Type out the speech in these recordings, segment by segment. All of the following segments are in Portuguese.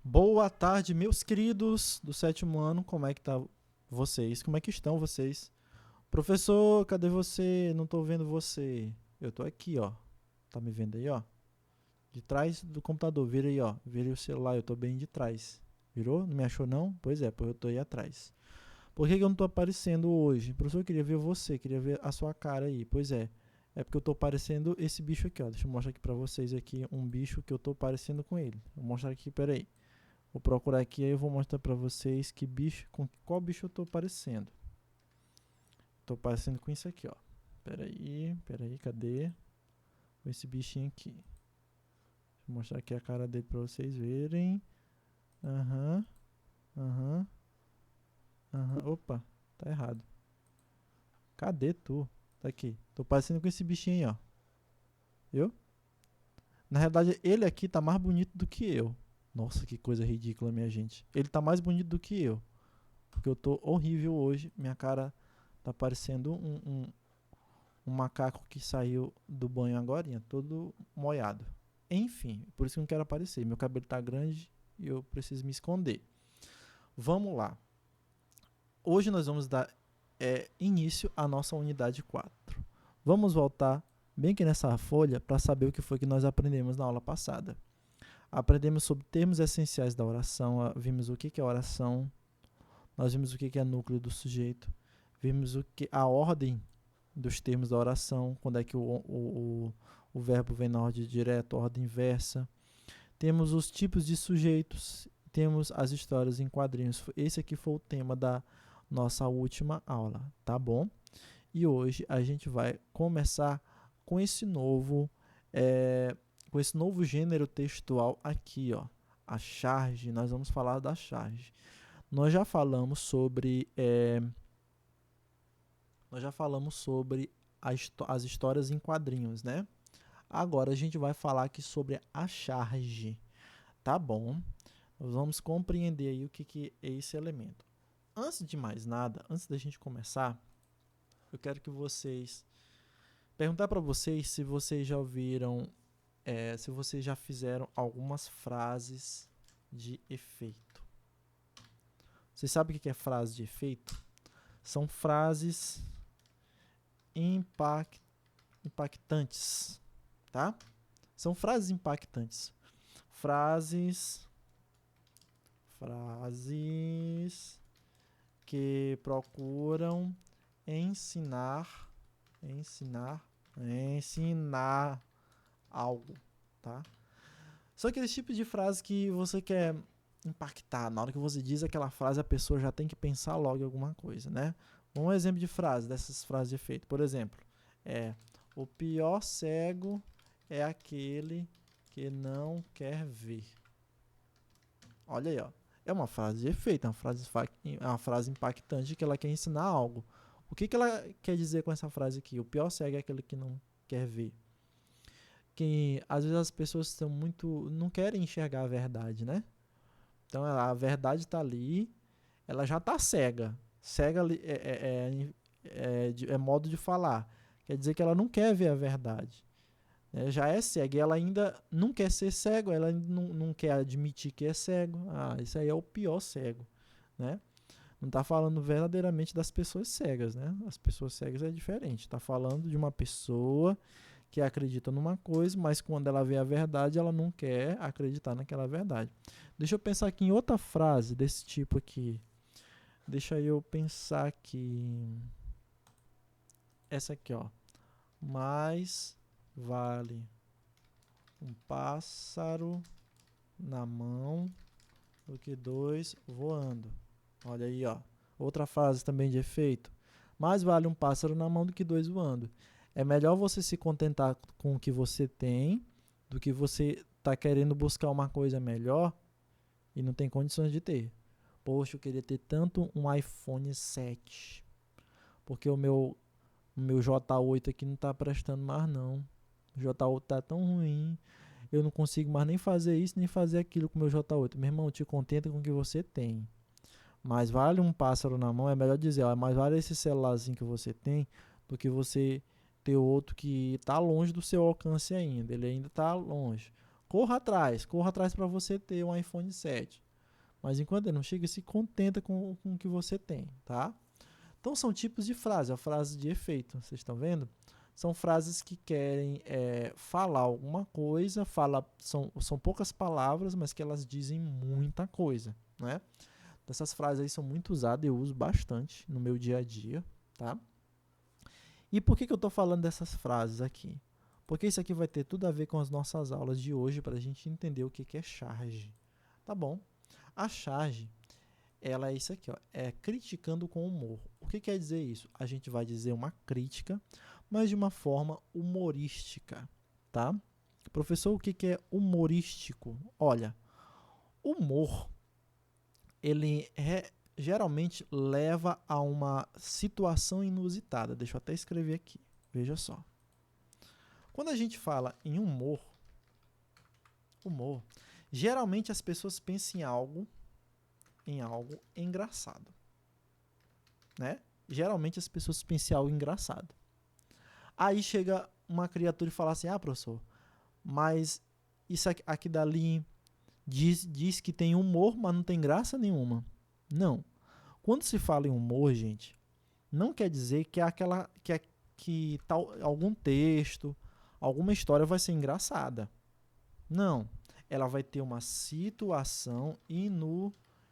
Boa tarde, meus queridos do sétimo ano. Como é que tá vocês? Como é que estão vocês? Professor, cadê você? Não tô vendo você. Eu tô aqui, ó. Tá me vendo aí, ó? De trás do computador. Vira aí, ó. Vira aí o celular. Eu tô bem de trás. Virou? Não me achou, não? Pois é, pois eu tô aí atrás. Por que eu não tô aparecendo hoje? Professor, eu queria ver você. Queria ver a sua cara aí. Pois é. É porque eu tô parecendo esse bicho aqui, ó. Deixa eu mostrar aqui pra vocês aqui um bicho que eu tô parecendo com ele. Vou mostrar aqui, peraí. Vou procurar aqui e eu vou mostrar pra vocês que bicho, com qual bicho eu tô parecendo. Tô parecendo com isso aqui, ó. Pera aí, cadê? Com esse bichinho aqui. Vou mostrar aqui a cara dele pra vocês verem. Aham, aham, aham. Opa, tá errado. Cadê tu? Tá aqui. Tô parecendo com esse bichinho aí, ó. Viu? Na realidade, ele aqui tá mais bonito do que eu. Nossa, que coisa ridícula, minha gente. Ele tá mais bonito do que eu. Porque eu tô horrível hoje. Minha cara tá parecendo um macaco que saiu do banho agora, todo molhado. Enfim, por isso que eu não quero aparecer. Meu cabelo tá grande e eu preciso me esconder. Vamos lá. Hoje nós vamos dar início à nossa unidade 4. Vamos voltar bem que nessa folha para saber o que foi que nós aprendemos na aula passada. Aprendemos sobre termos essenciais da oração, vimos o que é oração, nós vimos o que é núcleo do sujeito, vimos a ordem dos termos da oração, quando é que o verbo vem na ordem direta, ordem inversa. Temos os tipos de sujeitos, temos as histórias em quadrinhos. Esse aqui foi o tema da nossa última aula, tá bom? E hoje a gente vai começar com esse novo, gênero textual aqui, ó, a charge. Nós vamos falar da charge. Nós já falamos sobre as histórias em quadrinhos, né? Agora a gente vai falar aqui sobre a charge, tá bom? Vamos compreender aí o que é esse elemento. Antes de mais nada, antes da gente começar, eu quero que vocês perguntar para vocês se vocês já ouviram, se vocês já fizeram algumas frases de efeito. Vocês sabem o que é frase de efeito? São frases impactantes, tá? São frases impactantes. Frases que procuram ensinar algo, tá? São aqueles tipos de frases que você quer impactar. Na hora que você diz aquela frase, a pessoa já tem que pensar logo em alguma coisa, né? Um exemplo de frase, dessas frases de efeito. Por exemplo, o pior cego é aquele que não quer ver. Olha aí, ó. É uma frase de efeito, é uma frase impactante que ela quer ensinar algo. O que ela quer dizer com essa frase aqui? O pior cego é aquele que não quer ver. Que às vezes as pessoas não querem enxergar a verdade, né? Então a verdade está ali, ela já está cega. Cega é modo de falar. Quer dizer que ela não quer ver a verdade. Já é cega e ela ainda não quer ser cego, ela ainda não quer admitir que é cego. Isso aí é o pior cego, né? Não está falando verdadeiramente das pessoas cegas, né? As pessoas cegas é diferente. Está falando de uma pessoa que acredita numa coisa, mas quando ela vê a verdade, ela não quer acreditar naquela verdade. Deixa eu pensar aqui em outra frase desse tipo aqui. Deixa eu pensar aqui. Essa aqui, ó. Mais vale um pássaro na mão do que dois voando. Olha aí, ó. Outra frase também de efeito. Mais vale um pássaro na mão do que dois voando. É melhor você se contentar com o que você tem do que você tá querendo buscar uma coisa melhor e não tem condições de ter. Poxa, eu queria ter tanto um iPhone 7, porque o meu J8 aqui não tá prestando mais não. O J8 tá tão ruim, eu não consigo mais nem fazer isso, nem fazer aquilo com o meu J8. Meu irmão, te contenta com o que você tem. Mais vale um pássaro na mão, é melhor dizer, ó, mais vale esse celularzinho que você tem do que você ter outro que está longe do seu alcance ainda. Ele ainda está longe. Corra atrás para você ter um iPhone 7. Mas enquanto ele não chega, se contenta com o que você tem, tá? Então são tipos de frase, a frase de efeito, vocês estão vendo? São frases que querem falar alguma coisa, são poucas palavras, mas que elas dizem muita coisa, né? Essas frases aí são muito usadas, eu uso bastante no meu dia a dia, tá? E por que eu estou falando dessas frases aqui? Porque isso aqui vai ter tudo a ver com as nossas aulas de hoje para a gente entender o que é charge, tá bom? A charge, ela é isso aqui, ó, é criticando com humor. O que quer dizer isso? A gente vai dizer uma crítica, mas de uma forma humorística, tá? Professor, o que é humorístico? Olha, humor, ele geralmente leva a uma situação inusitada. Deixa eu até escrever aqui, veja só. Quando a gente fala em humor, geralmente as pessoas pensam em algo engraçado, né? Geralmente as pessoas pensam em algo engraçado. Aí chega uma criatura e fala assim, professor, mas isso aqui dali diz que tem humor, mas não tem graça nenhuma. Não. Quando se fala em humor, gente, não quer dizer que que algum texto, alguma história vai ser engraçada. Não. Ela vai ter uma situação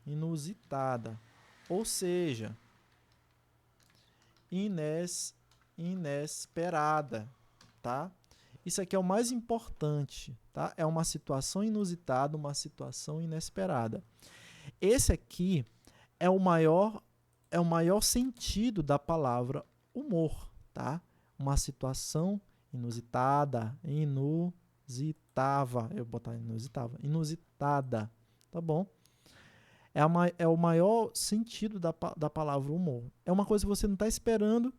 inusitada. Ou seja, inesperada, tá? Isso aqui é o mais importante, tá? É uma situação inusitada, uma situação inesperada. Esse aqui é o maior sentido da palavra humor, tá? Uma situação inusitada, inusitada, tá bom? É o maior sentido da palavra humor. É uma coisa que você não está esperando,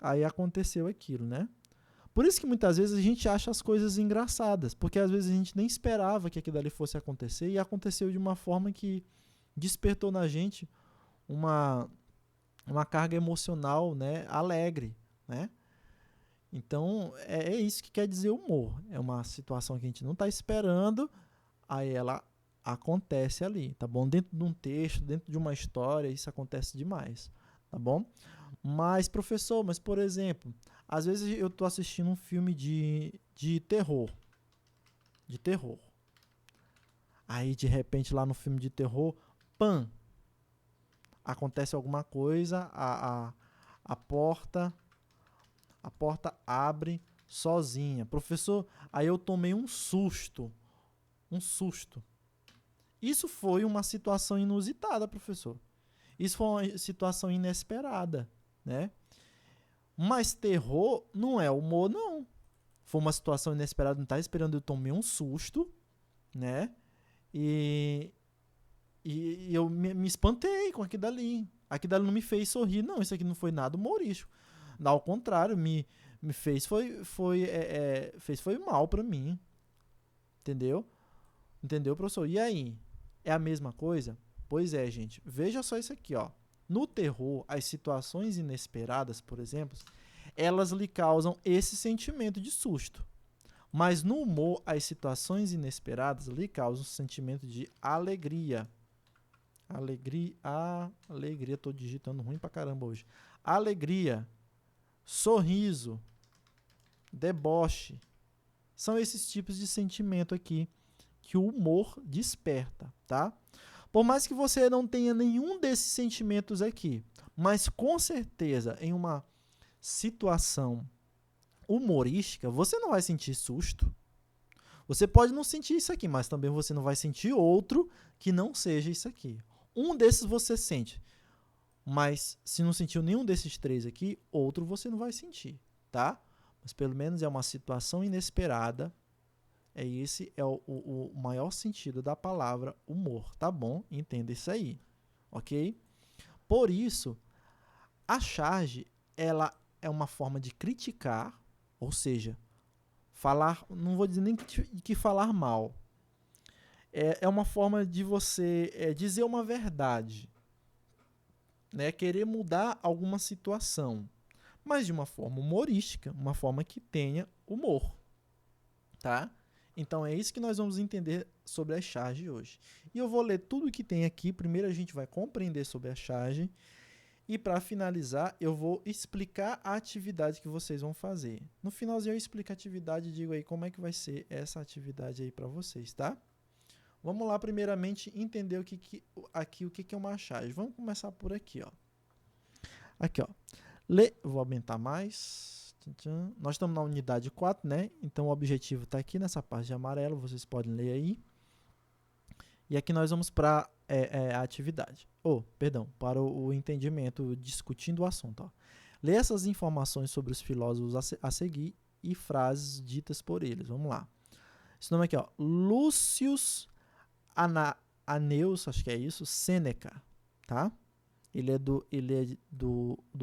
aí aconteceu aquilo, né? Por isso que muitas vezes a gente acha as coisas engraçadas, porque às vezes a gente nem esperava que aquilo ali fosse acontecer e aconteceu de uma forma que despertou na gente uma carga emocional, né, alegre, né? Então, é isso que quer dizer humor. É uma situação que a gente não está esperando, aí ela acontece ali, tá bom? Dentro de um texto, dentro de uma história, isso acontece demais, tá bom? Mas, professor, por exemplo, às vezes eu estou assistindo um filme de terror. Aí, de repente, lá no filme de terror, acontece alguma coisa, a porta abre sozinha. Professor, aí eu tomei um susto. Isso foi uma situação inusitada, professor. Isso foi uma situação inesperada, né? Mas terror não é humor, não. Foi uma situação inesperada, não estava esperando, eu tomei um susto, né? E eu me espantei com aquilo dali. Aquilo dali não me fez sorrir, não. Isso aqui não foi nada humorístico. Ao contrário, me fez foi mal pra mim. Entendeu? Entendeu, professor? E aí? É a mesma coisa? Pois é, gente. Veja só isso aqui, ó. No terror, as situações inesperadas, por exemplo, elas lhe causam esse sentimento de susto. Mas no humor, as situações inesperadas lhe causam um sentimento de alegria. Alegria, tô digitando ruim pra caramba hoje. Alegria, sorriso, deboche. São esses tipos de sentimento aqui que o humor desperta, tá? Por mais que você não tenha nenhum desses sentimentos aqui, mas com certeza em uma situação humorística, você não vai sentir susto. Você pode não sentir isso aqui, mas também você não vai sentir outro que não seja isso aqui. Um desses você sente, mas se não sentiu nenhum desses três aqui, outro você não vai sentir, tá? Mas pelo menos é uma situação inesperada. Esse é o maior sentido da palavra humor, tá bom? Entenda isso aí, ok? Por isso, a charge, ela é uma forma de criticar, ou seja, falar, não vou dizer nem que falar mal, é uma forma de você dizer uma verdade, né? Querer mudar alguma situação, mas de uma forma humorística, uma forma que tenha humor, tá? Então é isso que nós vamos entender sobre a charge hoje. E eu vou ler tudo que tem aqui. Primeiro a gente vai compreender sobre a charge. E para finalizar, eu vou explicar a atividade que vocês vão fazer. No finalzinho eu explico a atividade e digo aí como é que vai ser essa atividade aí para vocês, tá? Vamos lá, primeiramente, entender o que é uma charge. Vamos começar por aqui, ó. Aqui, ó. Vou aumentar mais. Nós estamos na unidade 4, né? Então o objetivo está aqui nessa parte de amarelo, vocês podem ler aí. E aqui nós vamos para a atividade. Para o entendimento, discutindo o assunto. Ó. Lê essas informações sobre os filósofos a seguir e frases ditas por eles. Vamos lá. Esse nome aqui, ó. Lúcius Aneus, acho que é isso, Sêneca, tá? Ele é do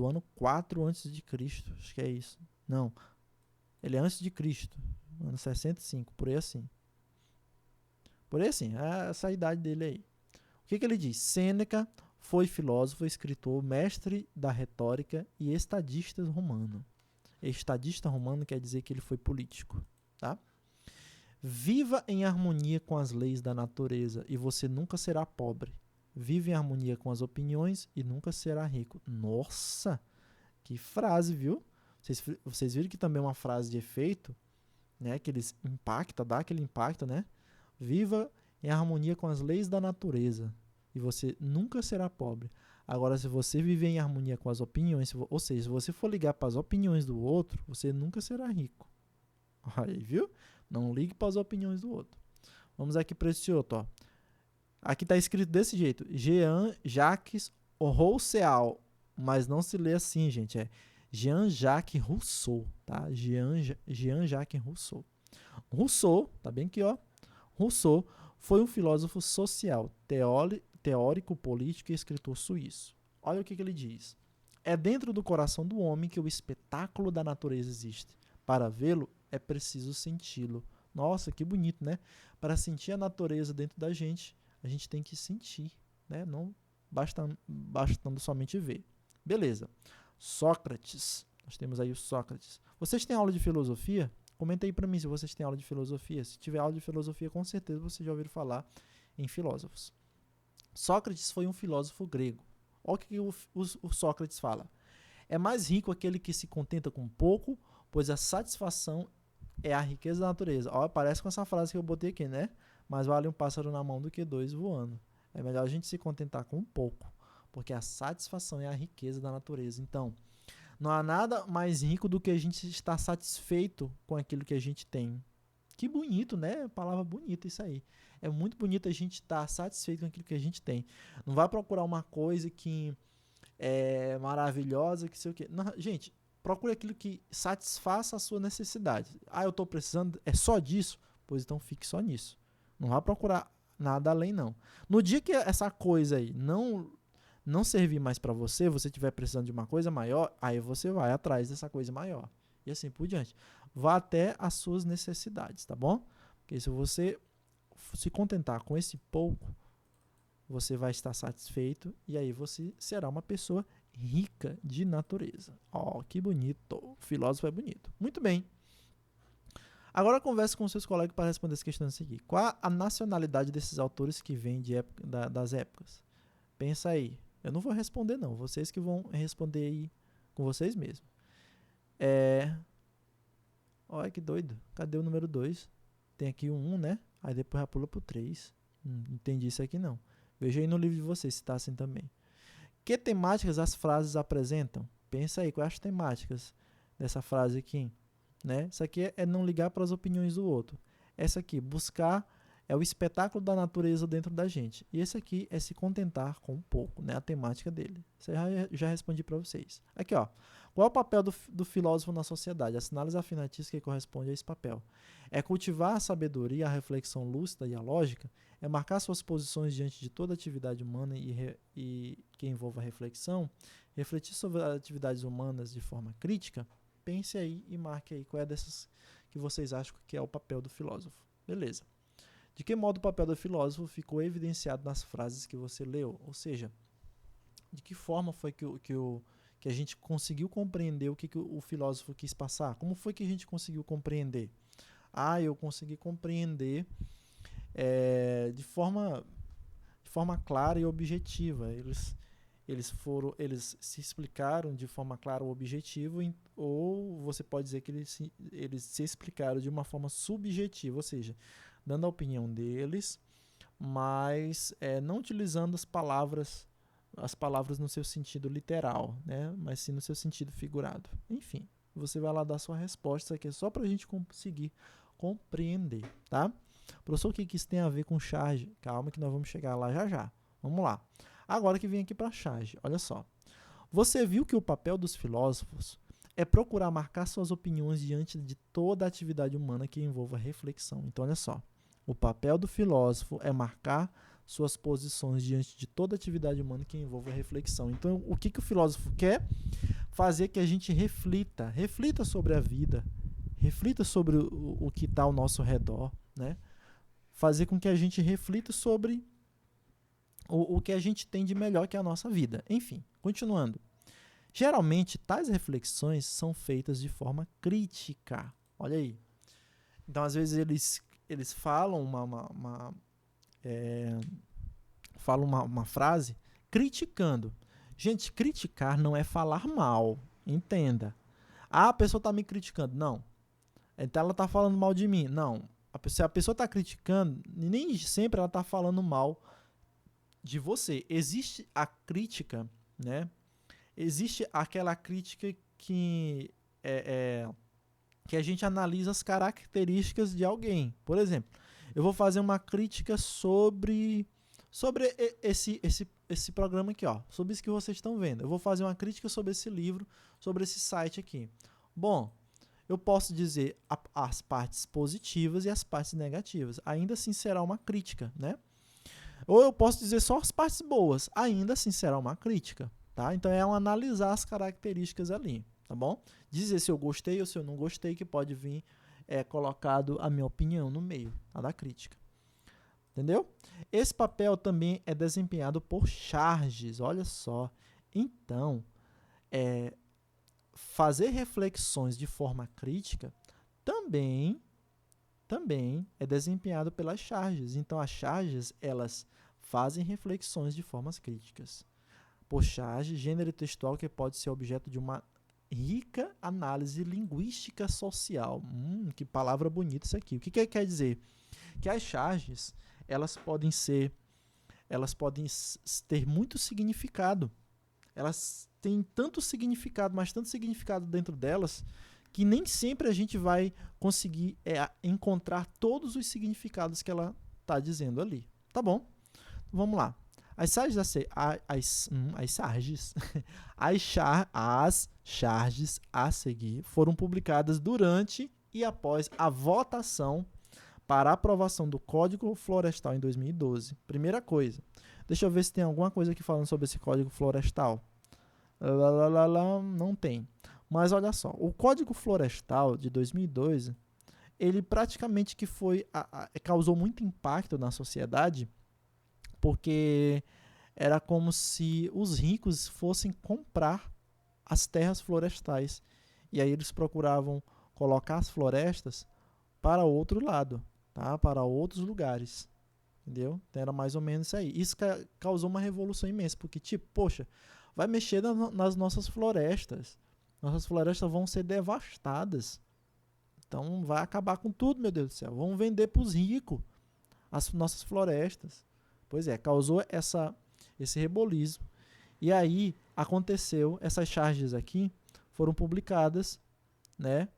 ano 4 a.C., acho que é isso. Não, ele é antes de Cristo, ano 65, por aí assim. Por aí assim, é essa a idade dele aí. O que ele diz? Sêneca foi filósofo, escritor, mestre da retórica e estadista romano. Estadista romano quer dizer que ele foi político, tá? Viva em harmonia com as leis da natureza e você nunca será pobre. Vive em harmonia com as opiniões e nunca será rico. Nossa, que frase, viu? Vocês viram que também é uma frase de efeito, né? Que eles dá aquele impacto, né? Viva em harmonia com as leis da natureza e você nunca será pobre. Agora, se você viver em harmonia com as opiniões, ou seja, se você for ligar para as opiniões do outro, você nunca será rico. Aí, viu? Não ligue para as opiniões do outro. Vamos aqui para esse outro, ó. Aqui está escrito desse jeito, Jean-Jacques Rousseau, mas não se lê assim, gente, é Jean-Jacques Rousseau, tá? Jean-Jacques Rousseau. Rousseau, tá bem aqui, ó. Rousseau foi um filósofo social, teórico, político e escritor suíço. Olha o que ele diz. É dentro do coração do homem que o espetáculo da natureza existe. Para vê-lo, é preciso senti-lo. Nossa, que bonito, né? Para sentir a natureza dentro da gente, a gente tem que sentir, né? Não bastando somente ver. Beleza. Sócrates. Nós temos aí o Sócrates. Vocês têm aula de filosofia? Comenta aí para mim se vocês têm aula de filosofia. Se tiver aula de filosofia, com certeza vocês já ouviram falar em filósofos. Sócrates foi um filósofo grego. Olha o que o Sócrates fala. É mais rico aquele que se contenta com pouco, pois a satisfação é a riqueza da natureza. Olha, parece com essa frase que eu botei aqui, né? Mais vale um pássaro na mão do que dois voando. É melhor a gente se contentar com pouco, porque a satisfação é a riqueza da natureza. Então, não há nada mais rico do que a gente estar satisfeito com aquilo que a gente tem. Que bonito, né? Palavra bonita isso aí. É muito bonito a gente estar satisfeito com aquilo que a gente tem. Não vai procurar uma coisa que é maravilhosa, que sei o quê. Não, gente, procure aquilo que satisfaça a sua necessidade. Ah, eu estou precisando, é só disso? Pois então fique só nisso. Não vá procurar nada além, não. No dia que essa coisa aí não servir mais para você, você estiver precisando de uma coisa maior, aí você vai atrás dessa coisa maior. E assim por diante. Vá até as suas necessidades, tá bom? Porque se você se contentar com esse pouco, você vai estar satisfeito e aí você será uma pessoa rica de natureza. Ó, que bonito. O filósofo é bonito. Muito bem. Agora converse com seus colegas para responder as questões a seguir. Qual a nacionalidade desses autores que vêm das épocas? Pensa aí. Eu não vou responder, não. Vocês que vão responder aí com vocês mesmos. Olha que doido. Cadê o número 2? Tem aqui o 1, né? Aí depois já pula pro 3. Não entendi isso aqui, não. Veja aí no livro de vocês se está assim também. Que temáticas as frases apresentam? Pensa aí, quais as temáticas dessa frase aqui? Né? Isso aqui é não ligar para as opiniões do outro. Essa aqui, buscar é o espetáculo da natureza dentro da gente. E esse aqui é se contentar com um pouco, né? A temática dele. Isso aí já respondi para vocês. Aqui, ó. Qual é o papel do filósofo na sociedade? Assinale as afinativas que correspondem a esse papel. É cultivar a sabedoria, a reflexão lúcida e a lógica. É marcar suas posições diante de toda atividade humana e que envolva reflexão. Refletir sobre as atividades humanas de forma crítica. Pense aí e marque aí qual é dessas que vocês acham que é o papel do filósofo. Beleza. De que modo o papel do filósofo ficou evidenciado nas frases que você leu? Ou seja, de que forma foi que a gente conseguiu compreender o que o filósofo quis passar? Como foi que a gente conseguiu compreender? eu consegui compreender de forma clara e objetiva. Eles se explicaram de forma clara ou objetiva, ou você pode dizer que eles se explicaram de uma forma subjetiva, ou seja, dando a opinião deles, mas não utilizando as palavras no seu sentido literal, né? Mas sim no seu sentido figurado. Enfim, você vai lá dar sua resposta, isso aqui é só para a gente conseguir compreender, tá? Professor, o que isso tem a ver com charge? Calma que nós vamos chegar lá já já. Vamos lá. Agora que vem aqui para a charge, olha só. Você viu que o papel dos filósofos é procurar marcar suas opiniões diante de toda a atividade humana que envolva reflexão. Então, olha só. O papel do filósofo é marcar suas posições diante de toda atividade humana que envolva reflexão. Então, o que o filósofo quer? Fazer que a gente reflita sobre a vida, reflita sobre o que está ao nosso redor, né? Fazer com que a gente reflita sobre o que a gente tem de melhor que é a nossa vida. Enfim, continuando. Geralmente, tais reflexões são feitas de forma crítica. Olha aí. Então, às vezes, eles falam uma frase criticando. Gente, criticar não é falar mal. Entenda. A pessoa está me criticando. Não. Então, ela está falando mal de mim. Não. Se a pessoa está criticando, nem sempre ela está falando mal de você. Existe a crítica, né? Existe aquela crítica que a gente analisa as características de alguém. Por exemplo, eu vou fazer uma crítica sobre esse programa aqui, ó, sobre isso que vocês estão vendo. Eu vou fazer uma crítica sobre esse livro, sobre esse site aqui. Bom, eu posso dizer as partes positivas e as partes negativas. Ainda assim será uma crítica, né? Ou eu posso dizer só as partes boas. Ainda assim será uma crítica, tá? Então é analisar as características ali, tá bom? Dizer se eu gostei ou se eu não gostei, que pode vir colocado a minha opinião no meio, tá? Da crítica. Entendeu? Esse papel também é desempenhado por charges, olha só. Então, fazer reflexões de forma crítica também é desempenhado pelas charges. Então, as charges, elas fazem reflexões de formas críticas. Por charge, gênero textual que pode ser objeto de uma rica análise linguística social. Que palavra bonita isso aqui. O que quer dizer? Que as charges, elas podem ter muito significado. Elas têm tanto significado, mas tanto significado dentro delas, que nem sempre a gente vai conseguir encontrar todos os significados que ela está dizendo ali. Tá bom? Vamos lá. As charges a seguir foram publicadas durante e após a votação para a aprovação do Código Florestal em 2012. Primeira coisa. Deixa eu ver se tem alguma coisa aqui falando sobre esse Código Florestal. Não tem. Mas olha só, o Código Florestal de 2012, ele praticamente que causou muito impacto na sociedade, porque era como se os ricos fossem comprar as terras florestais. E aí eles procuravam colocar as florestas para outro lado, tá? Para outros lugares. Entendeu? Então era mais ou menos isso aí. Isso causou uma revolução imensa, porque, tipo, poxa, vai mexer nas nossas florestas. Nossas florestas vão ser devastadas. Então vai acabar com tudo, meu Deus do céu. Vão vender para os ricos as nossas florestas. Pois é, causou esse reboliço. E aí aconteceu, essas charges aqui foram publicadas, né,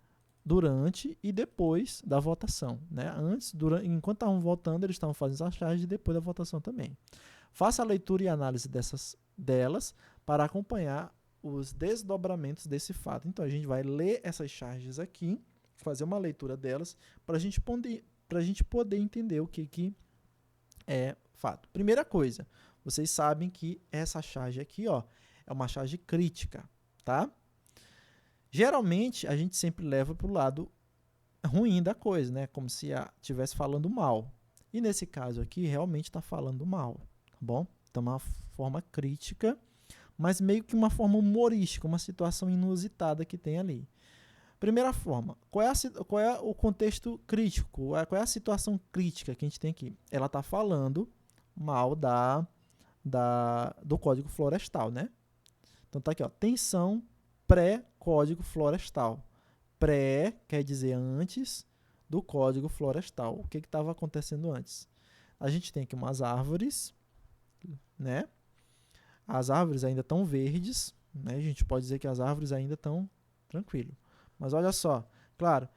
durante e depois da votação. Né? Enquanto estavam votando, eles estavam fazendo as charges e depois da votação também. Faça a leitura e análise delas para acompanhar os desdobramentos desse fato. Então, a gente vai ler essas charges aqui, fazer uma leitura delas, para a gente poder entender o que é fato. Primeira coisa, vocês sabem que essa charge aqui, ó, é uma charge crítica, tá? Geralmente, a gente sempre leva para o lado ruim da coisa, né? Como se estivesse falando mal. E nesse caso aqui, realmente está falando mal, tá bom? Então, uma forma crítica, mas meio que uma forma humorística, uma situação inusitada que tem ali. Primeira forma, qual é o contexto crítico? Qual é a situação crítica que a gente tem aqui? Ela está falando mal do Código Florestal, né? Então tá aqui, ó, tensão pré-Código Florestal. Pré quer dizer antes do Código Florestal. O que estava acontecendo antes? A gente tem aqui umas árvores, né? As árvores ainda estão verdes, né? A gente pode dizer que as árvores ainda estão tranquilo. Mas olha só, claro,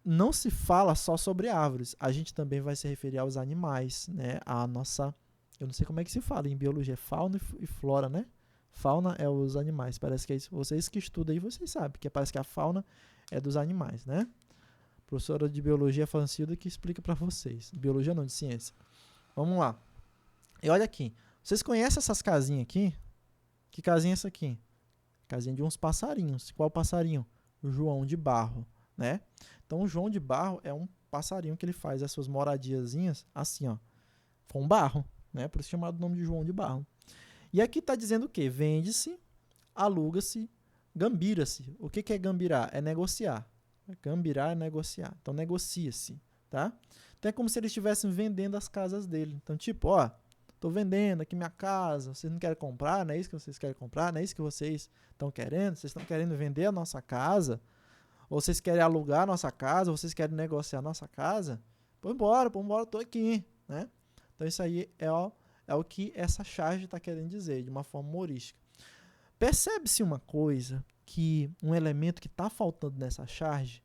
não se fala só sobre árvores. A gente também vai se referir aos animais, né? A nossa, eu não sei como é que se fala em biologia, fauna e flora, né? Fauna é os animais. Parece que é isso. Vocês que estudam aí, vocês sabem que parece que a fauna é dos animais, né? Professora de biologia Francilda que explica para vocês. Biologia não, de ciência. Vamos lá. E olha aqui. Vocês conhecem essas casinhas aqui? Que casinha é essa aqui? Casinha de uns passarinhos. Qual passarinho? O João de Barro, né? Então, o João de Barro é um passarinho que ele faz as suas moradiazinhas assim, ó, com barro, né? Por isso chamado o nome de João de Barro. E aqui está dizendo o quê? Vende-se, aluga-se, gambira-se. O que é gambirar? É negociar. Gambirar é negociar. Então, negocia-se, tá? Então, é como se eles estivessem vendendo as casas dele. Então, tipo, ó, tô vendendo aqui minha casa, vocês não querem comprar, não é isso que vocês querem comprar, não é isso que vocês estão querendo? Vocês estão querendo vender a nossa casa? Ou vocês querem alugar a nossa casa? Ou vocês querem negociar a nossa casa? Pô, embora, tô aqui, né? Então isso aí é o que essa charge está querendo dizer, de uma forma humorística. Percebe-se uma coisa, que um elemento que está faltando nessa charge,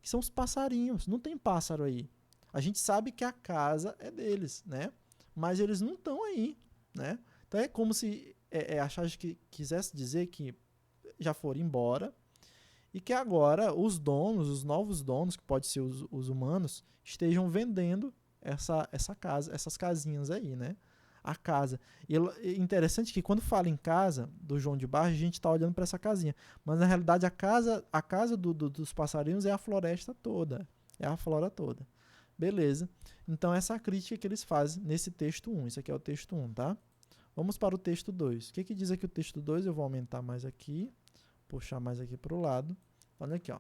que são os passarinhos. Não tem pássaro aí. A gente sabe que a casa é deles, né? Mas eles não estão aí, né? Então é como se a charge que quisesse dizer que já foram embora e que agora os donos, os novos donos, que pode ser os humanos, estejam vendendo essa casa, essas casinhas aí, né? A casa. E é interessante que quando fala em casa do João de Barro, a gente está olhando para essa casinha. Mas na realidade a casa dos passarinhos é a floresta toda. É a flora toda. Beleza. Então essa é a crítica que eles fazem nesse texto 1. Isso aqui é o texto 1, tá? Vamos para o texto 2. O que diz aqui o texto 2? Eu vou aumentar mais aqui. Puxar mais aqui para o lado. Olha aqui, ó.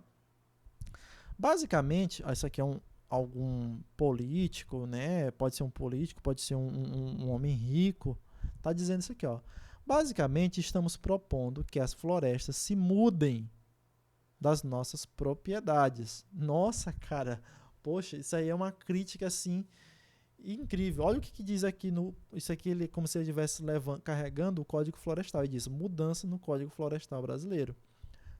Basicamente, isso aqui é algum político, né? Pode ser um político, pode ser um homem rico. Tá dizendo isso aqui, ó. Basicamente, estamos propondo que as florestas se mudem das nossas propriedades. Nossa, cara, poxa, isso aí é uma crítica assim incrível. Olha o que diz aqui isso aqui ele como se ele estivesse carregando o Código Florestal. Ele diz mudança no Código Florestal brasileiro.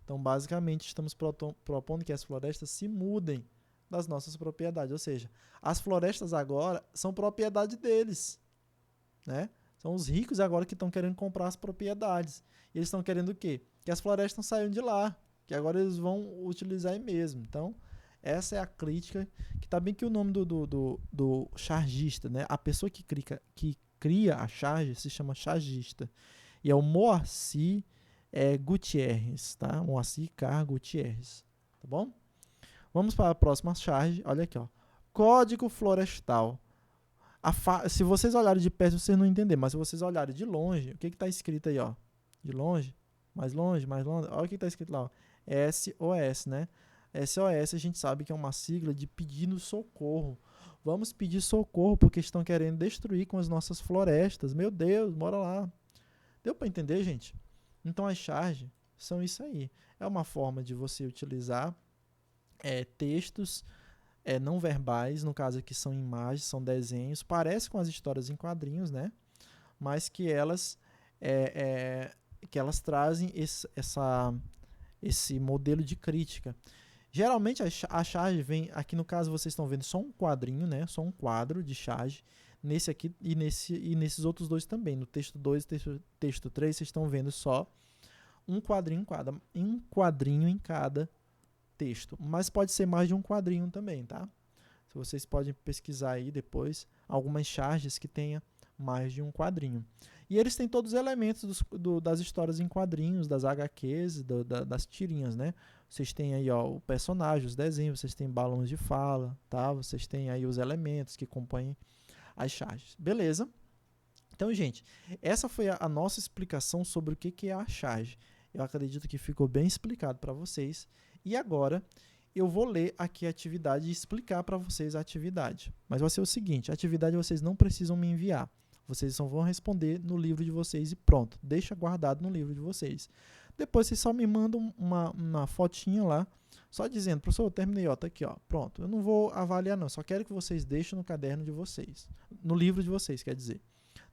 Então, basicamente, estamos propondo que as florestas se mudem das nossas propriedades. Ou seja, as florestas agora são propriedade deles, né? São os ricos agora que estão querendo comprar as propriedades. E eles estão querendo o quê? Que as florestas não saiam de lá, que agora eles vão utilizar aí mesmo. Então, essa é a crítica, que está bem que o nome do chargista, né? A pessoa que cria a charge se chama chargista. E é o Moacir Gutierrez, tá? Moacir Carr Gutierrez, tá bom? Vamos para a próxima charge. Olha aqui, ó. Código Florestal. Se vocês olharem de perto, vocês não entenderem, mas se vocês olharem de longe, o que está escrito aí, ó? De longe, mais longe, mais longe. Olha o que está escrito lá, ó. SOS, né? SOS a gente sabe que é uma sigla de pedindo socorro. Vamos pedir socorro porque estão querendo destruir com as nossas florestas. Meu Deus, bora lá. Deu para entender, gente? Então, as charges são isso aí. É uma forma de você utilizar textos não verbais, no caso aqui são imagens, são desenhos, parece com as histórias em quadrinhos, né? Mas que elas trazem esse modelo de crítica. Geralmente a charge vem, aqui no caso vocês estão vendo só um quadrinho, né? Só um quadro de charge. Nesse aqui e nesses outros dois também. No texto 2 e texto 3, vocês estão vendo só um quadrinho em cada texto. Mas pode ser mais de um quadrinho também, tá? Vocês podem pesquisar aí depois algumas charges que tenha mais de um quadrinho. E eles têm todos os elementos das histórias em quadrinhos, das HQs, das tirinhas, né? Vocês têm aí, ó, o personagem, os desenhos, vocês têm balões de fala, tá? Vocês têm aí os elementos que compõem as charges. Beleza? Então, gente, essa foi a nossa explicação sobre o que é a charge. Eu acredito que ficou bem explicado para vocês. E agora, eu vou ler aqui a atividade e explicar para vocês a atividade. Mas vai ser o seguinte, a atividade vocês não precisam me enviar. Vocês só vão responder no livro de vocês e pronto. Deixa guardado no livro de vocês. Depois vocês só me mandam uma fotinha lá, só dizendo, professor, eu terminei, ó, tá aqui, ó, pronto. Eu não vou avaliar não, só quero que vocês deixem no caderno de vocês, no livro de vocês, quer dizer,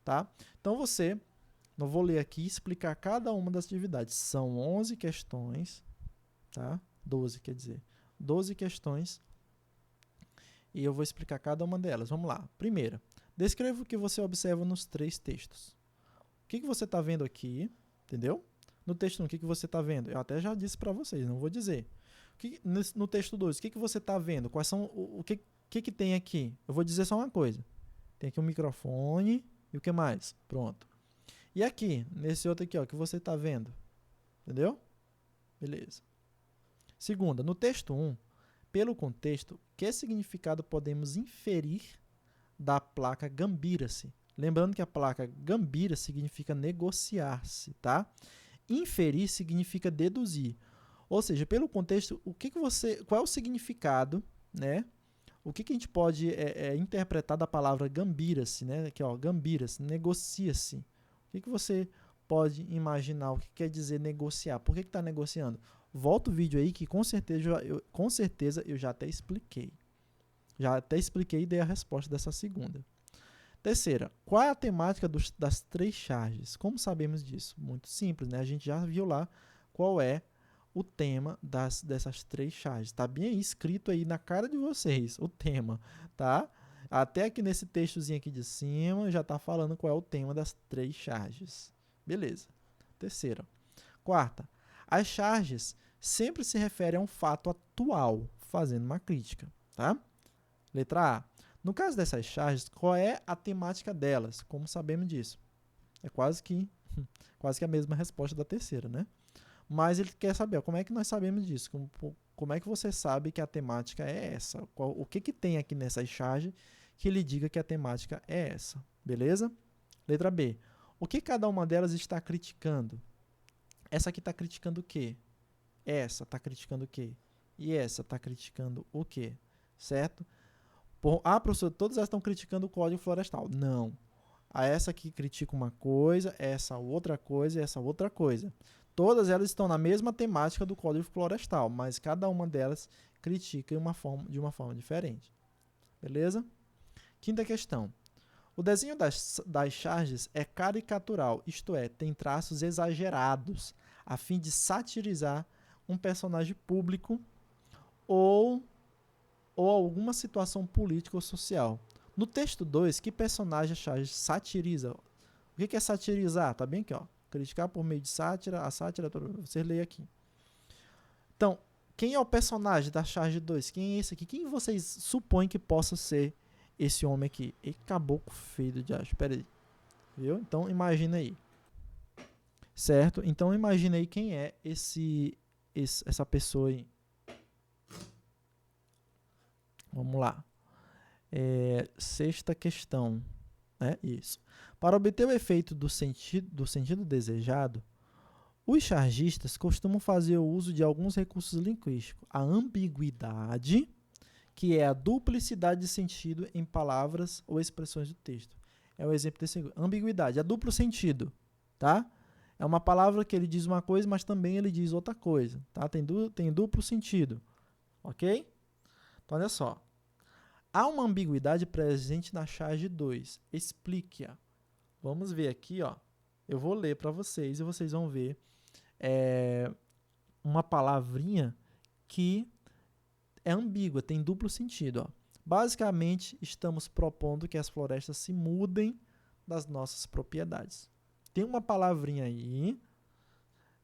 tá? Então não vou ler aqui e explicar cada uma das atividades. São 11 questões, tá? 12, quer dizer, 12 questões e eu vou explicar cada uma delas. Vamos lá. Primeira, descreva o que você observa nos 3 textos. O que você está vendo aqui, entendeu? No texto 1, o que você está vendo? Eu até já disse para vocês, não vou dizer. No texto 2, o que você está vendo? Quais são, o que tem aqui? Eu vou dizer só uma coisa. Tem aqui um microfone e o que mais? Pronto. E aqui, nesse outro aqui, ó, o que você está vendo? Entendeu? Beleza. Segunda, no texto 1, pelo contexto, que significado podemos inferir da placa gambira-se? Lembrando que a placa gambira significa negociar-se, tá? Inferir significa deduzir. Ou seja, pelo contexto, qual é o significado, né? O que a gente pode interpretar da palavra gambira-se, né? Aqui, ó, gambira-se, negocia-se. O que você pode imaginar? O que quer dizer negociar? Por que está negociando? Volta o vídeo aí que com certeza eu já até expliquei. Já até expliquei e dei a resposta dessa segunda. Terceira, qual é a temática das 3 charges? Como sabemos disso? Muito simples, né? A gente já viu lá qual é o tema dessas 3 charges. Está bem aí, escrito aí na cara de vocês, o tema, tá? Até aqui nesse textozinho aqui de cima, já está falando qual é o tema das 3 charges. Beleza. Terceira. Quarta, as charges sempre se referem a um fato atual, fazendo uma crítica, tá? Letra A. No caso dessas charges, qual é a temática delas? Como sabemos disso? É quase que a mesma resposta da terceira, né? Mas ele quer saber, como é que nós sabemos disso? Como é que você sabe que a temática é essa? O que tem aqui nessas charges que ele diga que a temática é essa? Beleza? Letra B. O que cada uma delas está criticando? Essa aqui está criticando o quê? Essa está criticando o quê? E essa está criticando o quê? Certo? Professor, todas elas estão criticando o Código Florestal. Não. Essa aqui critica uma coisa, essa outra coisa e essa outra coisa. Todas elas estão na mesma temática do Código Florestal, mas cada uma delas critica de uma forma diferente. Beleza? Quinta questão. O desenho das charges é caricatural, isto é, tem traços exagerados, a fim de satirizar um personagem público ou alguma situação política ou social. No texto 2, que personagem a charge satiriza? O que é satirizar? Tá bem aqui, ó. Criticar por meio de sátira, a sátira, você lê aqui. Então, quem é o personagem da charge 2? Quem é esse aqui? Quem vocês supõem que possa ser esse homem aqui? E caboclo feio do diacho. Espera aí. Viu? Então, imagina aí. Certo? Então, imagina aí quem é essa pessoa aí. Vamos lá. Sexta questão. Isso. Para obter o efeito do sentido desejado, os chargistas costumam fazer o uso de alguns recursos linguísticos. A ambiguidade, que é a duplicidade de sentido em palavras ou expressões do texto. É o exemplo desse. Ambiguidade, é duplo sentido, tá? É uma palavra que ele diz uma coisa, mas também ele diz outra coisa, tá? Tem duplo sentido, ok? Então, olha só. Há uma ambiguidade presente na charge 2. Explique-a. Vamos ver aqui, ó. Eu vou ler para vocês e vocês vão ver uma palavrinha que é ambígua, tem duplo sentido. Ó. Basicamente, estamos propondo que as florestas se mudem das nossas propriedades. Tem uma palavrinha aí,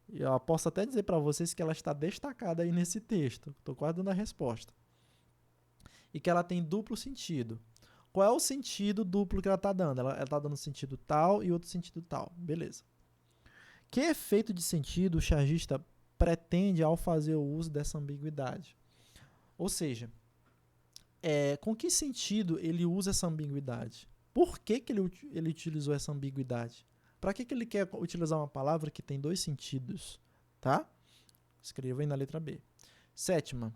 eu posso até dizer para vocês que ela está destacada aí nesse texto. Estou quase dando a resposta. E que ela tem duplo sentido. Qual é o sentido duplo que ela está dando? Ela está dando sentido tal e outro sentido tal. Beleza. Que efeito de sentido o chargista pretende ao fazer o uso dessa ambiguidade? Ou seja, com que sentido ele usa essa ambiguidade? Por que ele utilizou essa ambiguidade? Para que ele quer utilizar uma palavra que tem dois sentidos? Tá? Escreva aí na letra B. Sétima,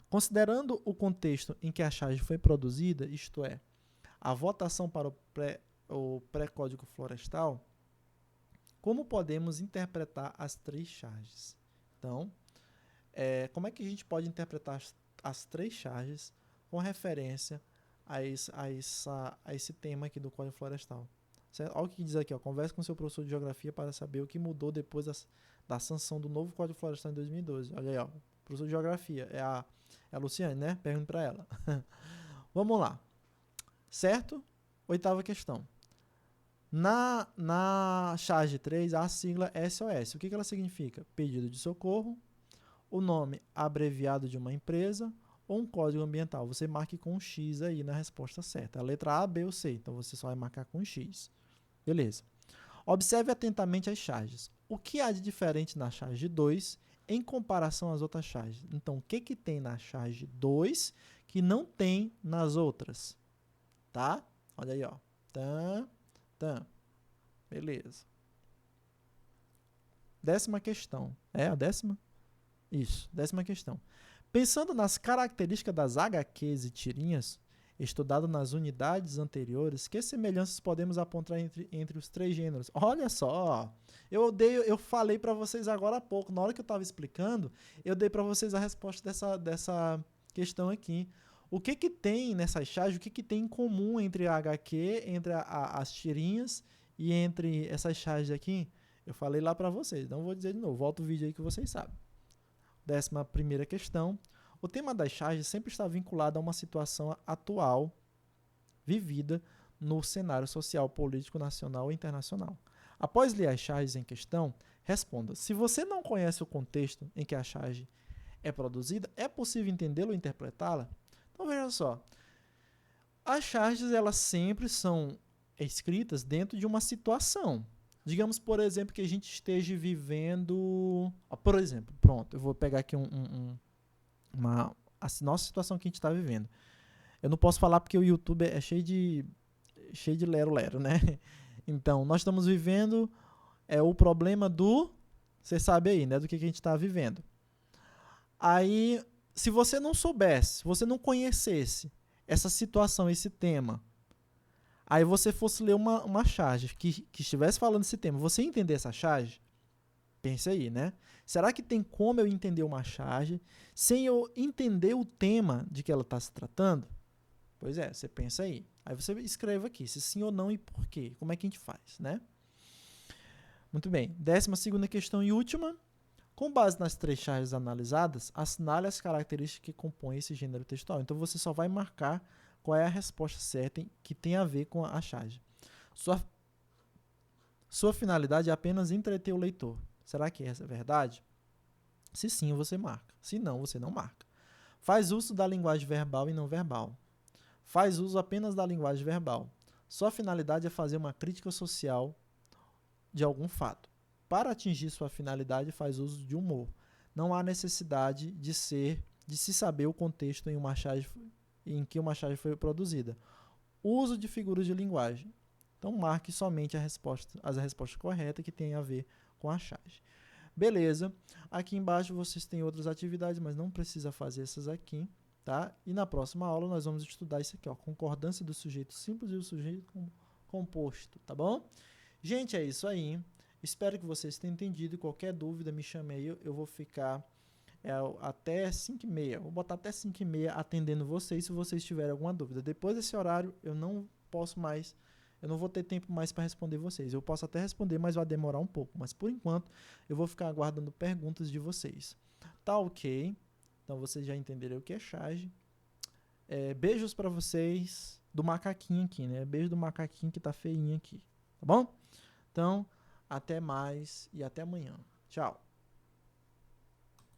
considerando o contexto em que a charge foi produzida, isto é, a votação para o pré-código florestal, como podemos interpretar as 3 charges? Então, como é que a gente pode interpretar as 3 charges com referência a esse tema aqui do Código Florestal? Certo? Olha o que diz aqui, ó, converse com seu professor de Geografia para saber o que mudou depois da sanção do novo Código Florestal em 2012. Olha aí, ó, professor de Geografia, é a Luciane, né? Pergunta para ela. Vamos lá. Certo? 8ª questão. Na charge 3, a sigla SOS. O que ela significa? Pedido de socorro, o nome abreviado de uma empresa ou um código ambiental. Você marque com um X aí na resposta certa. A letra A, B ou C. Então, você só vai marcar com um X. Beleza. Observe atentamente as charges. O que há de diferente na charge 2 em comparação às outras charges? Então, o que tem na charge 2 que não tem nas outras? Tá? Olha aí, ó. Beleza. 10ª questão. É a 10ª? Isso, 10ª questão. Pensando nas características das HQs e tirinhas, estudado nas unidades anteriores, que semelhanças podemos apontar entre os 3 gêneros? Olha só, eu falei para vocês agora há pouco, na hora que eu estava explicando, eu dei para vocês a resposta dessa questão aqui. O que tem nessas charges, o que tem em comum entre a HQ, entre as tirinhas e entre essas charges aqui? Eu falei lá para vocês, não vou dizer de novo, volta o vídeo aí que vocês sabem. 11ª questão. O tema das charges sempre está vinculado a uma situação atual vivida no cenário social, político, nacional e internacional. Após ler as charges em questão, responda. Se você não conhece o contexto em que a charge é produzida, é possível entendê-la ou interpretá-la? Então, veja só. As charges, elas sempre são escritas dentro de uma situação. Digamos, por exemplo, que a gente esteja vivendo... Por exemplo, pronto, eu vou pegar aqui a nossa situação que a gente está vivendo. Eu não posso falar porque o YouTube é cheio de lero-lero, né? Então, nós estamos vivendo o problema do... Você sabe aí, né? Do que a gente está vivendo. Aí, se você não soubesse, se você não conhecesse essa situação, esse tema, aí você fosse ler uma charge que estivesse falando desse tema, você entender essa charge? Pense aí, né? Será que tem como eu entender uma charge sem eu entender o tema de que ela está se tratando? Pois é, você pensa aí. Aí você escreve aqui, se sim ou não e por quê. Como é que a gente faz, né? Muito bem. 12ª questão e última. Com base nas 3 charges analisadas, assinale as características que compõem esse gênero textual. Então, você só vai marcar qual é a resposta certa que tem a ver com a charge. Sua finalidade é apenas entreter o leitor. Será que essa é verdade? Se sim, você marca. Se não, você não marca. Faz uso da linguagem verbal e não verbal. Faz uso apenas da linguagem verbal. Sua finalidade é fazer uma crítica social de algum fato. Para atingir sua finalidade, faz uso de humor. Não há necessidade de se saber o contexto em que uma charge foi produzida. Uso de figuras de linguagem. Então, marque somente as respostas corretas que têm a ver com a charge. Beleza. Aqui embaixo vocês têm outras atividades, mas não precisa fazer essas aqui, tá? E na próxima aula nós vamos estudar isso aqui, ó, concordância do sujeito simples e do sujeito composto, tá bom? Gente, é isso aí. Espero que vocês tenham entendido. Qualquer dúvida, me chame aí. Eu vou ficar até 5h30. Vou botar até 5h30 atendendo vocês, se vocês tiverem alguma dúvida. Depois desse horário, eu não posso mais... Eu não vou ter tempo mais para responder vocês. Eu posso até responder, mas vai demorar um pouco. Mas, por enquanto, eu vou ficar aguardando perguntas de vocês. Tá ok? Então, vocês já entenderam o que é charge. Beijos para vocês do macaquinho aqui, né? Beijo do macaquinho que tá feinho aqui. Tá bom? Então... Até mais e até amanhã. Tchau.